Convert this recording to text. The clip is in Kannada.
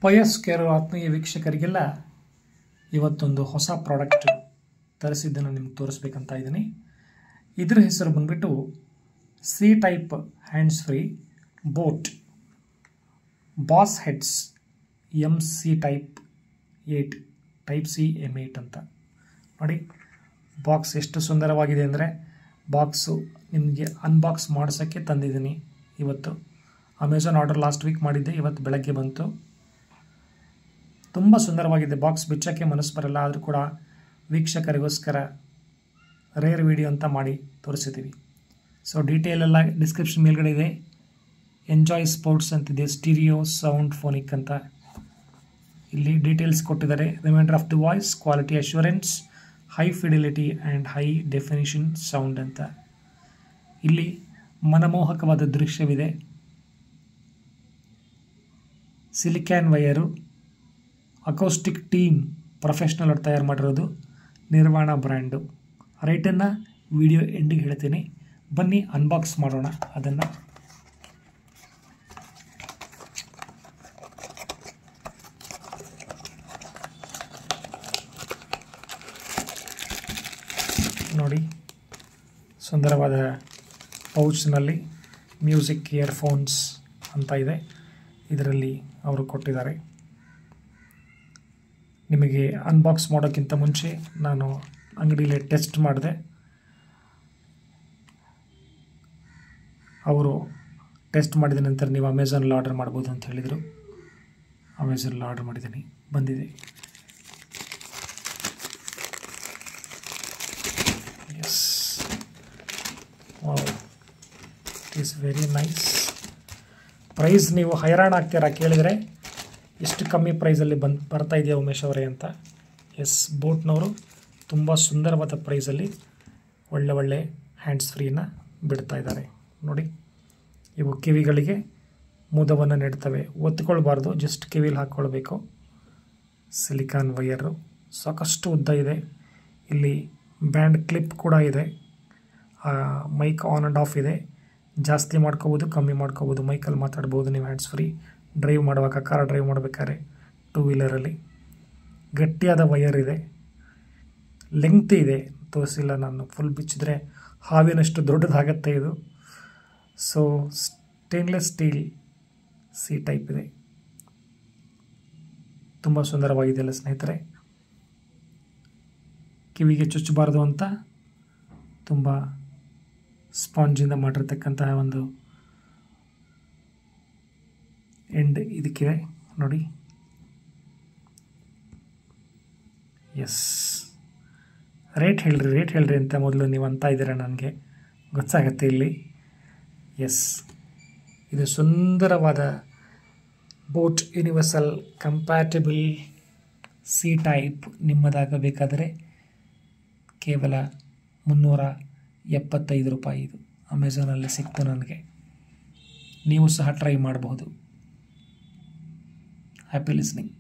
ಪಯಸ್ಕೇರು ಆತ್ಮೀಯ ವೀಕ್ಷಕರಿಗೆಲ್ಲ ಇವತ್ತೊಂದು ಹೊಸ ಪ್ರಾಡಕ್ಟ್ ತರಿಸಿದ್ದನ್ನು ನಿಮ್ಗೆ ತೋರಿಸ್ಬೇಕಂತ ಇದ್ದೀನಿ. ಇದ್ರ ಹೆಸರು ಬಂದ್ಬಿಟ್ಟು C type hands free boat boss heads MC type 8 type C M8 ಅಂತ ನೋಡಿ. ಬಾಕ್ಸ್ ಎಷ್ಟು ಸುಂದರವಾಗಿದೆ ಅಂದರೆ ಬಾಕ್ಸು ನಿಮಗೆ ಅನ್ಬಾಕ್ಸ್ ಮಾಡಿಸೋಕ್ಕೆ ತಂದಿದ್ದೀನಿ. ಇವತ್ತು ಅಮೆಝಾನ್ ಆರ್ಡರ್ ಲಾಸ್ಟ್ ವೀಕ್ ಮಾಡಿದ್ದೆ, ಇವತ್ತು ಬೆಳಗ್ಗೆ ಬಂತು. ತುಂಬ ಸುಂದರವಾಗಿದೆ. ಬಾಕ್ಸ್ ಬಿಚ್ಚೋಕ್ಕೆ ಮನಸ್ಸು ಬರಲ್ಲ, ಆದರೂ ಕೂಡ ವೀಕ್ಷಕರಿಗೋಸ್ಕರ ರೇರ್ ವಿಡಿಯೋ ಅಂತ ಮಾಡಿ ತೋರಿಸಿದ್ದೀವಿ. ಸೊ ಡೀಟೇಲ್ ಎಲ್ಲ ಡಿಸ್ಕ್ರಿಪ್ಷನ್ ಮೇಲ್ಗಡೆ ಇದೆ. ಎಂಜಾಯ್ ಸ್ಪೋರ್ಟ್ಸ್ ಅಂತಿದೆ, ಸ್ಟೀರಿಯೋ ಸೌಂಡ್ ಫೋನಿಕ್ ಅಂತ ಇಲ್ಲಿ ಡೀಟೇಲ್ಸ್ ಕೊಟ್ಟಿದ್ದಾರೆ. Reminder of the voice, quality assurance, high fidelity and high definition sound ಅಂತ. ಇಲ್ಲಿ ಮನಮೋಹಕವಾದ ದೃಶ್ಯವಿದೆ. Silicon wire, acoustic team professional ಅವ್ರು ತಯಾರು ಮಾಡಿರೋದು, ನಿರ್ವಾಣ ಬ್ರ್ಯಾಂಡು. ರೈಟನ್ನು ವಿಡಿಯೋ ಎಂಡಿಗೆ ಹೇಳ್ತೀನಿ, ಬನ್ನಿ ಅನ್ಬಾಕ್ಸ್ ಮಾಡೋಣ ಅದನ್ನು. ನೋಡಿ, ಸುಂದರವಾದ ಪೌಚ್ನಲ್ಲಿ ಮ್ಯೂಸಿಕ್ ಇಯರ್ಫೋನ್ಸ್ ಅಂತ ಇದೆ, ಇದರಲ್ಲಿ ಅವರು ಕೊಟ್ಟಿದ್ದಾರೆ. ನಿಮಗೆ ಅನ್ಬಾಕ್ಸ್ ಮಾಡೋಕ್ಕಿಂತ ಮುಂಚೆ ನಾನು ಅಂಗಡಿಯಲ್ಲಿ ಟೆಸ್ಟ್ ಮಾಡಿದೆ. ಅವರು ಟೆಸ್ಟ್ ಮಾಡಿದ ನಂತರ ನೀವು ಅಮೆಝಾನಲ್ಲಿ ಆರ್ಡರ್ ಮಾಡ್ಬೋದು ಅಂತ ಹೇಳಿದರು. ಅಮೆಝಾನಲ್ಲಿ ಆರ್ಡರ್ ಮಾಡಿದ್ದೀನಿ, ಬಂದಿದೆ. Yes, wow, it is very nice. Price ನೀವು ಹೈರಾಣ ಆಗ್ತೀರಾ ಕೇಳಿದರೆ, ಎಷ್ಟು ಕಮ್ಮಿ ಪ್ರೈಸಲ್ಲಿ ಬರ್ತಾ ಇದೆಯಾ ಉಮೇಶ್ ಅವರೇ ಅಂತ. ಎಸ್, ಬೋಟ್ನವರು ತುಂಬ ಸುಂದರವಾದ ಪ್ರೈಸಲ್ಲಿ ಒಳ್ಳೆ ಹ್ಯಾಂಡ್ಸ್ ಫ್ರೀನ ಬಿಡ್ತಾ ಇದ್ದಾರೆ. ನೋಡಿ, ಇವು ಕಿವಿಗಳಿಗೆ ಮುದವನ್ನು ನೀಡ್ತವೆ, ಒತ್ಕೊಳ್ಬಾರ್ದು, ಜಸ್ಟ್ ಕಿವಿಲಿ ಹಾಕ್ಕೊಳ್ಬೇಕು. ಸಿಲಿಕಾನ್ ವೈಯರು ಸಾಕಷ್ಟು ಉದ್ದ ಇದೆ. ಇಲ್ಲಿ ಬ್ಯಾಂಡ್ ಕ್ಲಿಪ್ ಕೂಡ ಇದೆ. ಮೈಕ್ ಆನ್ ಆ್ಯಂಡ್ ಆಫ್ ಇದೆ. ಜಾಸ್ತಿ ಮಾಡ್ಕೋಬೋದು, ಕಮ್ಮಿ ಮಾಡ್ಕೋಬೋದು. ಮೈಕಲ್ಲಿ ಮಾತಾಡ್ಬೋದು ನೀವು ಹ್ಯಾಂಡ್ಸ್ ಫ್ರೀ. ಡ್ರೈವ್ ಮಾಡುವಾಗ, ಕಾರ್ ಡ್ರೈವ್ ಮಾಡಬೇಕಾದ್ರೆ, ಟೂ ವೀಲರಲ್ಲಿ. ಗಟ್ಟಿಯಾದ ವೈಯರ್ ಇದೆ, ಲೆಂಗ್ತಿ ಇದೆ, ತೋರಿಸಿಲ್ಲ ನಾನು. ಫುಲ್ ಬಿಚ್ಚಿದ್ರೆ ಹಾವಿನಷ್ಟು ದೊಡ್ಡದಾಗತ್ತೆ ಇದು. So stainless steel C type ಇದೆ. ತುಂಬ ಸುಂದರವಾಗಿದೆಯಲ್ಲ ಸ್ನೇಹಿತರೆ. ಕಿವಿಗೆ ಚುಚ್ಚಬಾರ್ದು ಅಂತ ತುಂಬ ಸ್ಪಾಂಜಿಂದ ಮಾಡಿರ್ತಕ್ಕಂತಹ ಒಂದು ಎಂಡ್ ಇದಕ್ಕಿದೆ ನೋಡಿ. ಎಸ್, ರೇಟ್ ಹೇಳ್ರಿ ಅಂತ ಮೊದಲು ನೀವು ಅಂತ ಇದ್ದೀರ, ನನಗೆ ಗೊತ್ತಾಗತ್ತೆ ಇಲ್ಲಿ. ಎಸ್, ಇದು ಸುಂದರವಾದ boat universal compatible C type ನಿಮ್ಮದಾಗಬೇಕಾದರೆ ಕೇವಲ 375 ರೂಪಾಯಿ. ಇದು ಅಮೆಝಾನಲ್ಲಿ ಸಿಕ್ತು ನನಗೆ. ನೀವು ಸಹ ಟ್ರೈ ಮಾಡಬಹುದು. Happy listening.